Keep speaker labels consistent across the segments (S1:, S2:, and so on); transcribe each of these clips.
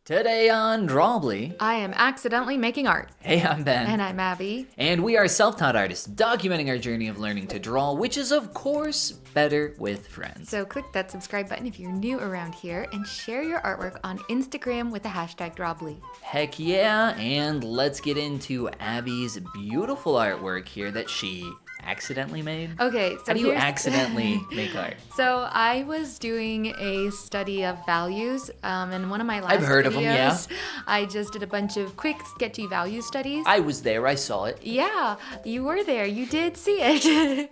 S1: Today on Drawbli.
S2: I am accidentally making art.
S1: Hey, I'm Ben.
S2: And I'm Abby.
S1: And we are self-taught artists documenting our journey of learning to draw, which is, of course, better with friends.
S2: So click that subscribe button if you're new around here and share your artwork on Instagram with the hashtag Drawbli.
S1: Heck yeah, and let's get into Abby's beautiful artwork here that she accidentally made.
S2: Okay, so
S1: how do you accidentally make art?
S2: So I was doing a study of values, and one of my last
S1: I've heard
S2: videos,
S1: of them, yeah.
S2: I just did a bunch of quick, sketchy value studies.
S1: I was there, I saw it.
S2: Yeah, you were there. You did see it.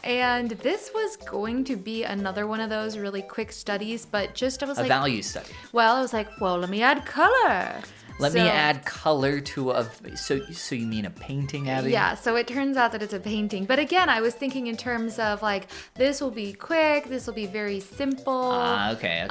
S2: And this was going to be another one of those really quick studies, but just I was
S1: A
S2: like,
S1: value study.
S2: well, I was like, well, let me add color.
S1: Let me add color to a... So you mean a painting, Abby?
S2: Yeah, so it turns out that it's a painting. But again, I was thinking in terms of like, this will be quick, this will be very simple.
S1: Okay.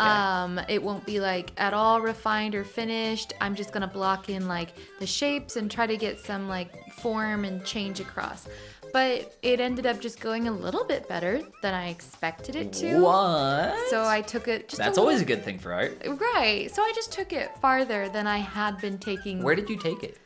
S2: It won't be like at all refined or finished. I'm just gonna block in like the shapes and try to get some like form and change across. But it ended up just going a little bit better than I expected it to.
S1: What?
S2: So I took it just
S1: That's always a good thing for art.
S2: Right. So I just took it farther than I had been taking.
S1: Where did you take it?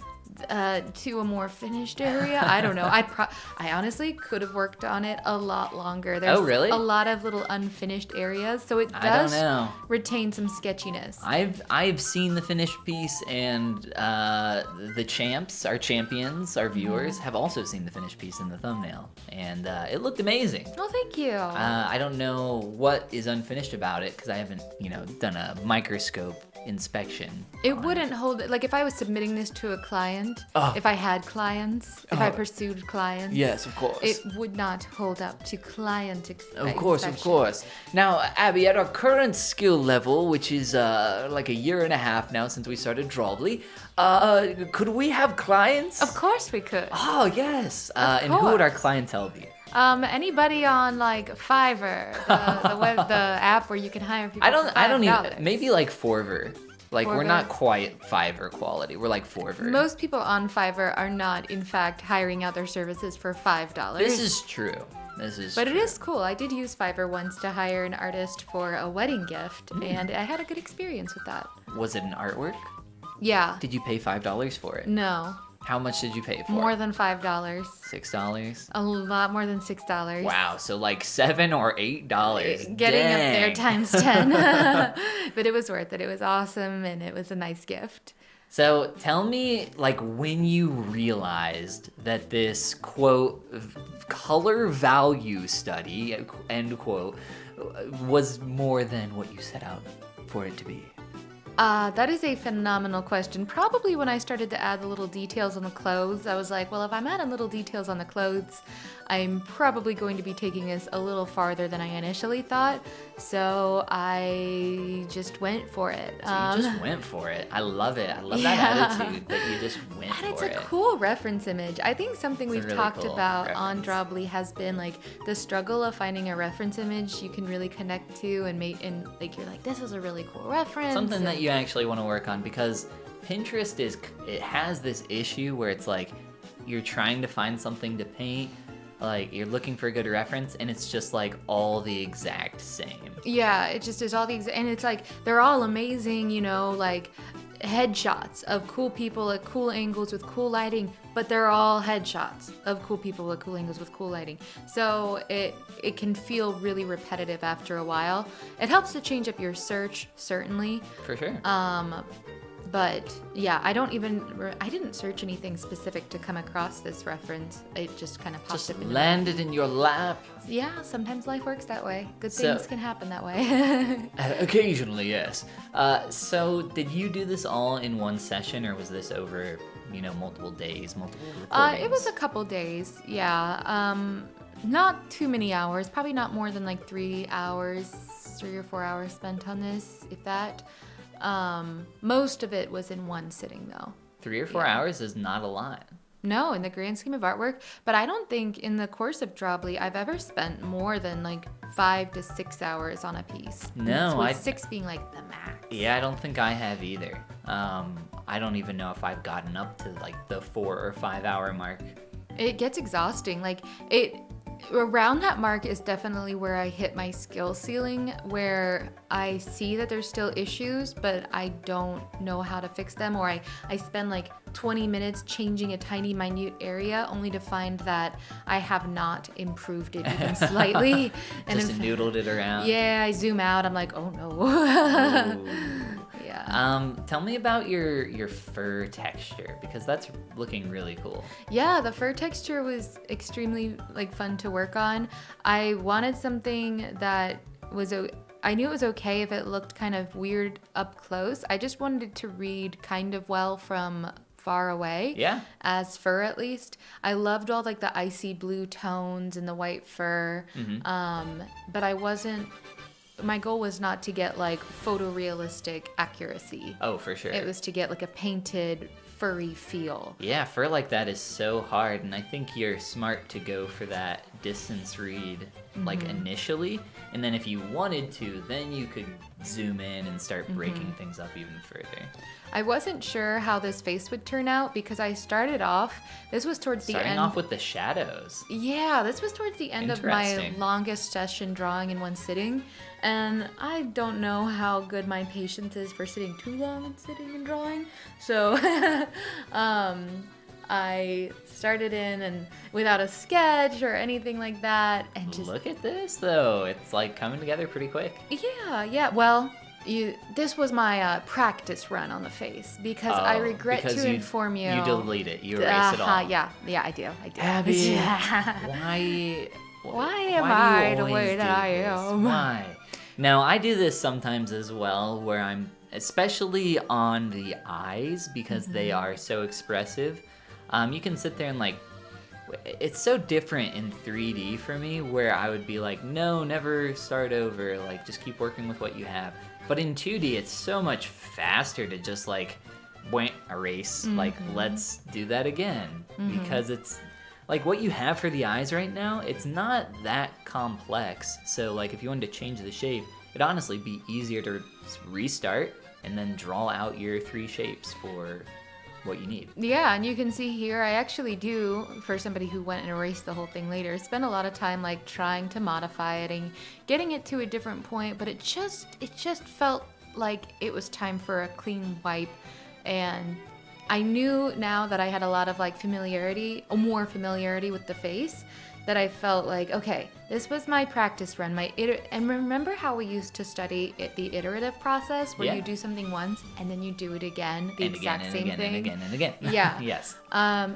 S2: To a more finished area. I don't know. I honestly could have worked on it a lot longer. There's
S1: really?
S2: a lot of little unfinished areas, so it
S1: I don't
S2: does
S1: know.
S2: retain some sketchiness.
S1: I've seen the finished piece, and the champs, our champions, our viewers have also seen the finished piece in the thumbnail, and it looked amazing.
S2: Well, thank you.
S1: I don't know what is unfinished about it because I haven't, done a microscope inspection.
S2: It wouldn't hold, like if I was submitting this to a client, if I had clients, if I pursued clients.
S1: Yes, of course.
S2: It would not hold up to client
S1: Of course. Now, Abby, at our current skill level, which is like a year and a half now since we started Drawbli, could we have clients?
S2: Of course we could.
S1: Oh, yes. And who would our clientele be?
S2: Anybody on like Fiverr, the app where you can hire people.
S1: I don't even,
S2: $5.
S1: maybe like Forver. Like, we're
S2: Forver?
S1: not quite Fiverr quality. We're like Forver.
S2: Most people on Fiverr are not, in fact, hiring out their services for $5.
S1: This is true.
S2: But it is cool. I did use Fiverr once to hire an artist for a wedding gift, and I had a good experience with that.
S1: Was it an artwork?
S2: Yeah.
S1: Did you pay $5 for it?
S2: No.
S1: How much did you pay for
S2: More
S1: it?
S2: than $5.
S1: $6?
S2: A lot more than $6.
S1: Wow, so like $7 or $8.
S2: Getting up there
S1: Dang.
S2: times 10. But it was worth it. It was awesome, and it was a nice gift.
S1: So tell me, like, when you realized that this, quote, color value study, end quote, was more than what you set out for it to be.
S2: That is a phenomenal question. Probably when I started to add the little details on the clothes, I was like, well, if I'm adding little details on the clothes, I'm probably going to be taking this a little farther than I initially thought. So I just went for it.
S1: So you just went for it. I love it. I love that attitude that you just went
S2: And it's
S1: for
S2: a
S1: it.
S2: cool reference image. I think something
S1: It's a
S2: we've
S1: really
S2: talked
S1: cool
S2: about on
S1: reference.
S2: Drawbli has been like the struggle of finding a reference image you can really connect to and like you're like, this is a really cool reference.
S1: Something that you actually want to work on, because Pinterest it has this issue where it's like you're trying to find something to paint, like you're looking for a good reference, and it's just like all the exact same.
S2: Yeah, it just is all these, and it's like they're all amazing, like headshots of cool people at cool angles with cool lighting, but they're all headshots of cool people at cool angles with cool lighting. So it can feel really repetitive after a while. It helps to change up your search, certainly.
S1: For sure.
S2: But yeah, I didn't search anything specific to come across this reference. It just kind of popped
S1: Just
S2: up into
S1: landed in your lap.
S2: Yeah, sometimes life works that way. Good
S1: So-
S2: things can happen that way.
S1: Occasionally, yes. So did you do this all in one session, or was this over, multiple days, multiple recordings?
S2: It was a couple days, yeah. Not too many hours, probably not more than like 3 hours, 3 or 4 hours spent on this, if that. Most of it was in one sitting though.
S1: 3 or 4 hours is not a lot.
S2: No, in the grand scheme of artwork, but I don't think in the course of Drawbli I've ever spent more than like 5 to 6 hours on a piece.
S1: No,
S2: with 6 being like the max.
S1: Yeah, I don't think I have either. I don't even know if I've gotten up to like the 4 or 5 hour mark.
S2: It gets exhausting. Like Around that mark is definitely where I hit my skill ceiling, where I see that there's still issues, but I don't know how to fix them, or I spend like 20 minutes changing a tiny minute area only to find that I have not improved it even slightly.
S1: Just noodled it around.
S2: Yeah, I zoom out, I'm like, oh no. Yeah.
S1: Tell me about your fur texture, because that's looking really cool.
S2: Yeah, the fur texture was extremely like fun to work on. I wanted something that was I knew it was okay if it looked kind of weird up close. I just wanted it to read kind of well from far away.
S1: Yeah.
S2: As fur, at least. I loved all like the icy blue tones and the white fur. But my goal was not to get like photorealistic accuracy.
S1: Oh, for sure.
S2: It was to get like a painted, furry feel.
S1: Yeah, fur like that is so hard, and I think you're smart to go for that distance read like initially, and then if you wanted to, then you could zoom in and start breaking things up even further.
S2: I wasn't sure how this face would turn out because I started off, this was towards the end.
S1: Starting off with the shadows.
S2: Yeah, this was towards the end of my longest session drawing in one sitting, and I don't know how good my patience is for sitting too long and sitting and drawing, so I started in and without a sketch or anything like that, and just
S1: look at this though, it's like coming together pretty quick.
S2: Yeah, well, this was my practice run on the face, because I regret to inform you.
S1: You delete it. You erase it all.
S2: Yeah, I do.
S1: Abby,
S2: why am I the way that I am?
S1: Why? Now, I do this sometimes as well, where I'm, especially on the eyes, because they are so expressive. You can sit there and like, it's so different in 3D for me, where I would be like, no, never start over, like just keep working with what you have. But in 2D, it's so much faster to just like, erase, like let's do that again, because it's like what you have for the eyes right now, it's not that complex. So like if you wanted to change the shape, it'd honestly be easier to restart and then draw out your 3 shapes for what you need.
S2: Yeah, and you can see here, I actually do, for somebody who went and erased the whole thing later, spend a lot of time like trying to modify it and getting it to a different point, but it just felt like it was time for a clean wipe. And I knew now that I had a lot of like more familiarity with the face, that I felt like, okay, this was my practice run, and remember how we used to study the iterative process, where you do something once and then you do it again, the exact same thing.
S1: And again and again.
S2: Yeah.
S1: Yes.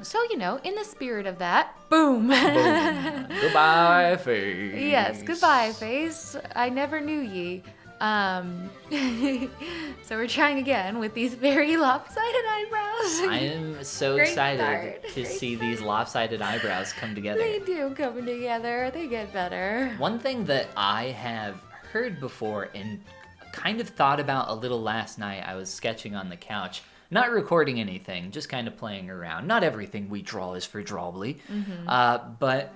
S2: So, in the spirit of that, boom.
S1: Boom. Goodbye, face.
S2: Yes, goodbye, face. I never knew ye. So we're trying again with these very lopsided eyebrows.
S1: I am so excited to see these lopsided eyebrows come together.
S2: They do come together. They get better.
S1: One thing that I have heard before and kind of thought about a little last night, I was sketching on the couch, not recording anything, just kind of playing around. Not everything we draw is for Drawbli. But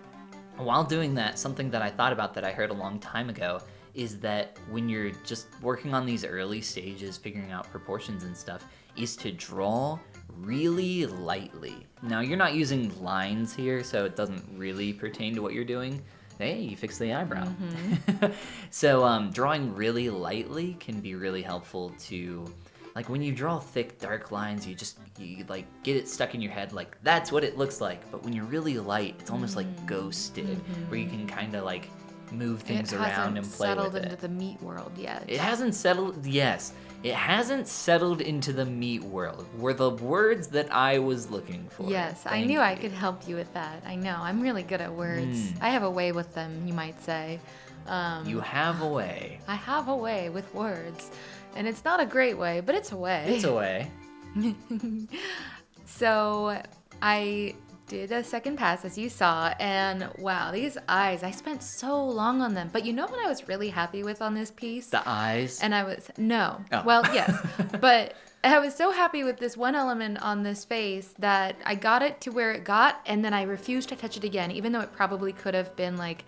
S1: while doing that, something that I thought about that I heard a long time ago is that when you're just working on these early stages, figuring out proportions and stuff, is to draw really lightly. Now, you're not using lines here, so it doesn't really pertain to what you're doing. Hey, you fixed the eyebrow. So drawing really lightly can be really helpful to, like when you draw thick, dark lines, you like get it stuck in your head, like that's what it looks like. But when you're really light, it's almost like ghosted, where you can kind of like move things around and play with it. It hasn't settled
S2: into the meat world yet.
S1: It hasn't settled, yes. It hasn't settled into the meat world, were the words that I was looking for.
S2: Yes, I knew I could help you with that. I know, I'm really good at words. I have a way with them, you might say.
S1: You have a way.
S2: I have a way with words. And it's not a great way, but it's a way.
S1: It's a way.
S2: So I did a second pass, as you saw, and wow, these eyes, I spent so long on them. But you know what I was really happy with on this piece?
S1: The eyes?
S2: And no.
S1: Oh.
S2: Well, yes. But I was so happy with this one element on this face that I got it to where it got, and then I refused to touch it again, even though it probably could have been like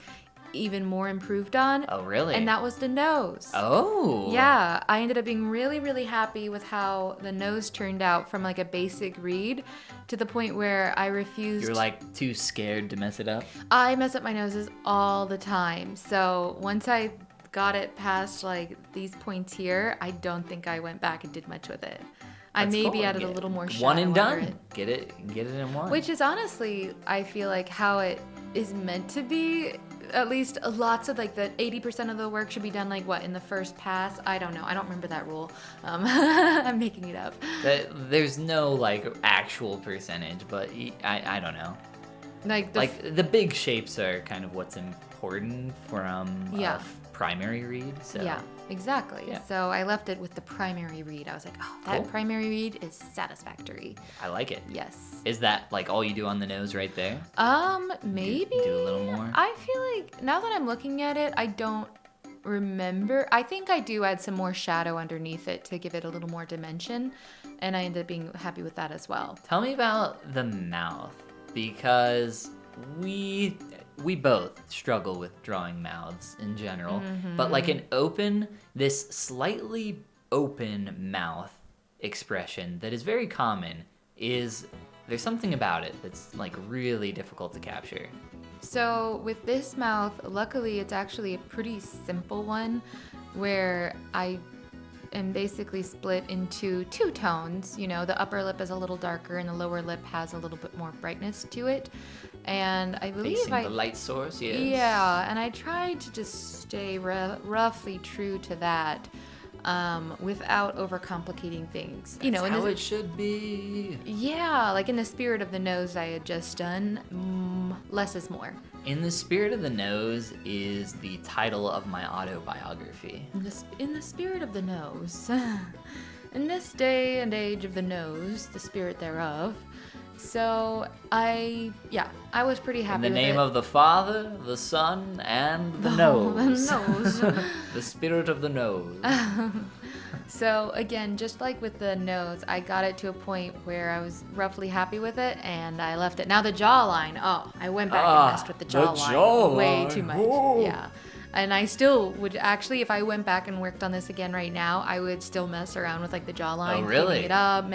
S2: even more improved on.
S1: Oh, really?
S2: And that was the nose.
S1: Oh.
S2: Yeah, I ended up being really, really happy with how the nose turned out from like a basic read to the point where I refused.
S1: You're like too scared to mess it up?
S2: I mess up my noses all the time. So once I got it past like these points here, I don't think I went back and did much with it. I
S1: That's
S2: maybe
S1: cool.
S2: added a little more shadow
S1: One and
S2: under
S1: done.
S2: it.
S1: Get it in one.
S2: Which is honestly, I feel like how it is meant to be. At least lots of like the 80% of the work should be done like what in the first pass. I don't know. I don't remember that rule. I'm making it up.
S1: There's no like actual percentage, but I don't know.
S2: Like
S1: the big shapes are kind of what's important from
S2: Yeah.
S1: primary read. So
S2: Yeah, exactly.
S1: Yeah.
S2: So I left it with the primary read. I was like, oh, that
S1: Cool.
S2: primary read is satisfactory.
S1: I like it.
S2: Yes.
S1: Is that like all you do on the nose right there?
S2: Maybe.
S1: Do a little more?
S2: I feel like now that I'm looking at it, I don't remember. I think I do add some more shadow underneath it to give it a little more dimension, and I ended up being happy with that as well.
S1: Tell me about the mouth, because we both struggle with drawing mouths in general, but like this slightly open mouth expression that is very common there's something about it that's like really difficult to capture.
S2: So with this mouth, luckily it's actually a pretty simple one where I am basically split into two tones. You know, the upper lip is a little darker and the lower lip has a little bit more brightness to it. And I believe
S1: Facing the light source, yes.
S2: Yeah, and I tried to just stay roughly true to that without overcomplicating things.
S1: That's how it should be.
S2: Yeah, like in the spirit of the nose I had just done, less is more.
S1: In the Spirit of the Nose is the title of my autobiography.
S2: In the spirit of the nose. In this day and age of the nose, the spirit thereof. So I was pretty happy
S1: In the
S2: with
S1: name
S2: it.
S1: of the Father, the Son, and the
S2: The
S1: Nose.
S2: nose.
S1: The Spirit of the Nose.
S2: So again, just like with the nose, I got it to a point where I was roughly happy with it, and I left it. Now the jawline, I went back and messed with the jawline way too much.
S1: Ooh.
S2: Yeah. And I still would actually, if I went back and worked on this again right now, I would still mess around with like the jawline,
S1: Oh, really?
S2: cleaning it up,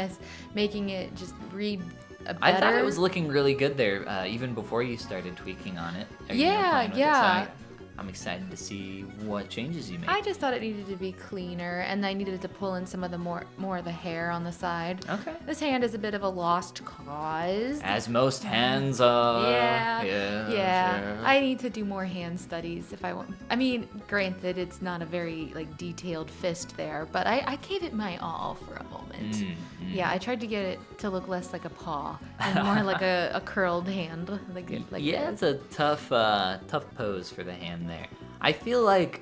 S2: making it just read better.
S1: I thought it was looking really good there, even before you started tweaking on it. Or,
S2: Yeah,
S1: playing with it.
S2: yeah.
S1: So I'm excited to see what changes you make.
S2: I just thought it needed to be cleaner, and I needed to pull in some of the more of the hair on the side.
S1: Okay.
S2: This hand is a bit of a lost cause.
S1: As most hands are.
S2: Yeah.
S1: Yeah. Sure.
S2: I need to do more hand studies if I want. I mean, granted, it's not a very like detailed fist there, but I gave it my all for a moment. Yeah, I tried to get it to look less like a paw and more like a curled hand. Like
S1: Yeah,
S2: this.
S1: it's a tough pose for the hand there. I feel like,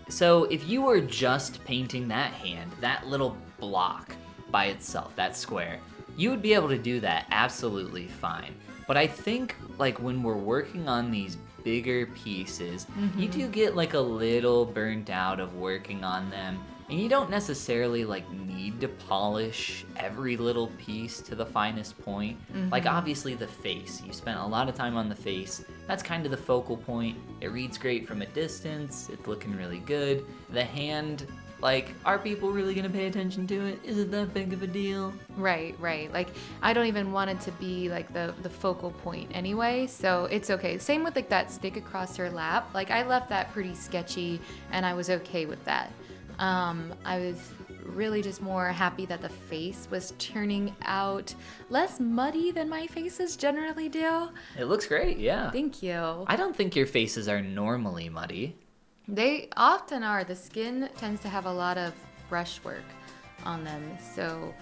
S1: so if you were just painting that hand, that little block by itself, that square, you would be able to do that absolutely fine. But I think like when we're working on these bigger pieces, you do get like a little burnt out of working on them. And you don't necessarily like need to polish every little piece to the finest point. Like obviously the face, you spent a lot of time on the face. That's kind of the focal point. It reads great from a distance. It's looking really good. The hand, like, are people really gonna pay attention to it? Is it that big of a deal?
S2: Right. Like, I don't even want it to be like the focal point anyway, so it's okay. Same with like that stick across her lap. Like, I left that pretty sketchy, and I was okay with that. I was really just more happy that the face was turning out less muddy than my faces generally do.
S1: It looks great, yeah.
S2: Thank you.
S1: I don't think your faces are normally muddy.
S2: They often are. The skin tends to have a lot of brushwork on them, so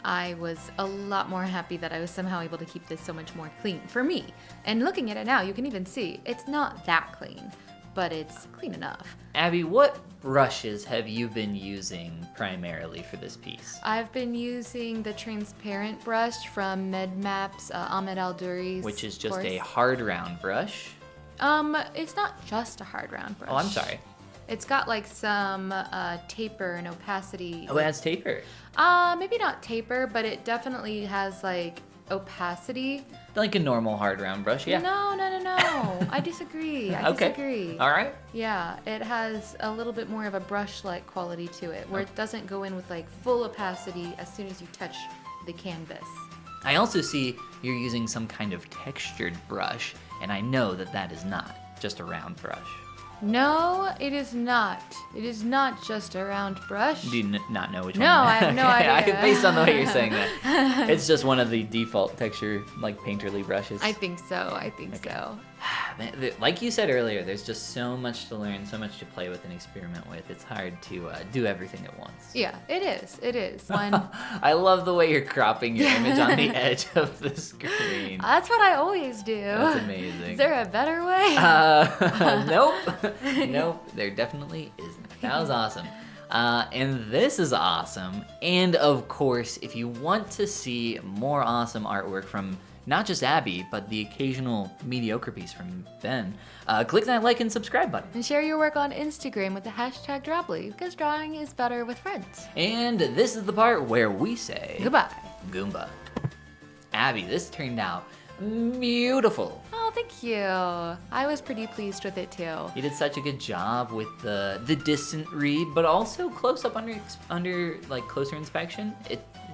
S2: I was a lot more happy that I was somehow able to keep this so much more clean for me. And looking at it now, you can even see it's not that clean, but it's clean enough.
S1: Abby, what brushes have you been using primarily for this piece?
S2: I've been using the transparent brush from MedMap's Ahmed Al-Duri's
S1: Which is just
S2: course.
S1: a hard round brush.
S2: It's not just a hard round brush.
S1: Oh, I'm sorry.
S2: It's got like some taper and opacity.
S1: Oh, it has taper.
S2: Maybe not taper, but it definitely has like opacity.
S1: Like a normal hard round brush, yeah.
S2: No. I disagree. I
S1: Okay.
S2: disagree.
S1: All right.
S2: Yeah, it has a little bit more of a brush-like quality to it, where it doesn't go in with like full opacity as soon as you touch the canvas.
S1: I also see you're using some kind of textured brush, and I know that that is not just a round brush.
S2: No, it is not. It is not just a round brush.
S1: Do you not know which
S2: No,
S1: one?
S2: I have no idea.
S1: Based on the way you're saying that, it's just one of the default texture, like painterly brushes.
S2: I think so. So.
S1: Like you said earlier, there's just so much to learn, so much to play with and experiment with. It's hard to do everything at once.
S2: Yeah, it is. It is. When
S1: I love the way you're cropping your image on the edge of the screen.
S2: That's what I always do.
S1: That's amazing.
S2: Is there a better way?
S1: Nope. Nope, there definitely isn't. That was awesome. And this is awesome. And of course, if you want to see more awesome artwork from not just Abby, but the occasional mediocre piece from Ben, click that like and subscribe button.
S2: And share your work on Instagram with the hashtag Drawbli, because drawing is better with friends.
S1: And this is the part where we say
S2: Goodbye.
S1: Goomba. Abby, this turned out beautiful.
S2: Oh, thank you. I was pretty pleased with it too.
S1: You did such a good job with the distant read, but also close up under like closer inspection.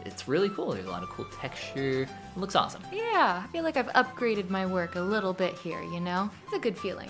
S1: It's really cool. There's a lot of cool texture. It looks awesome.
S2: Yeah, I feel like I've upgraded my work a little bit here, you know? It's a good feeling.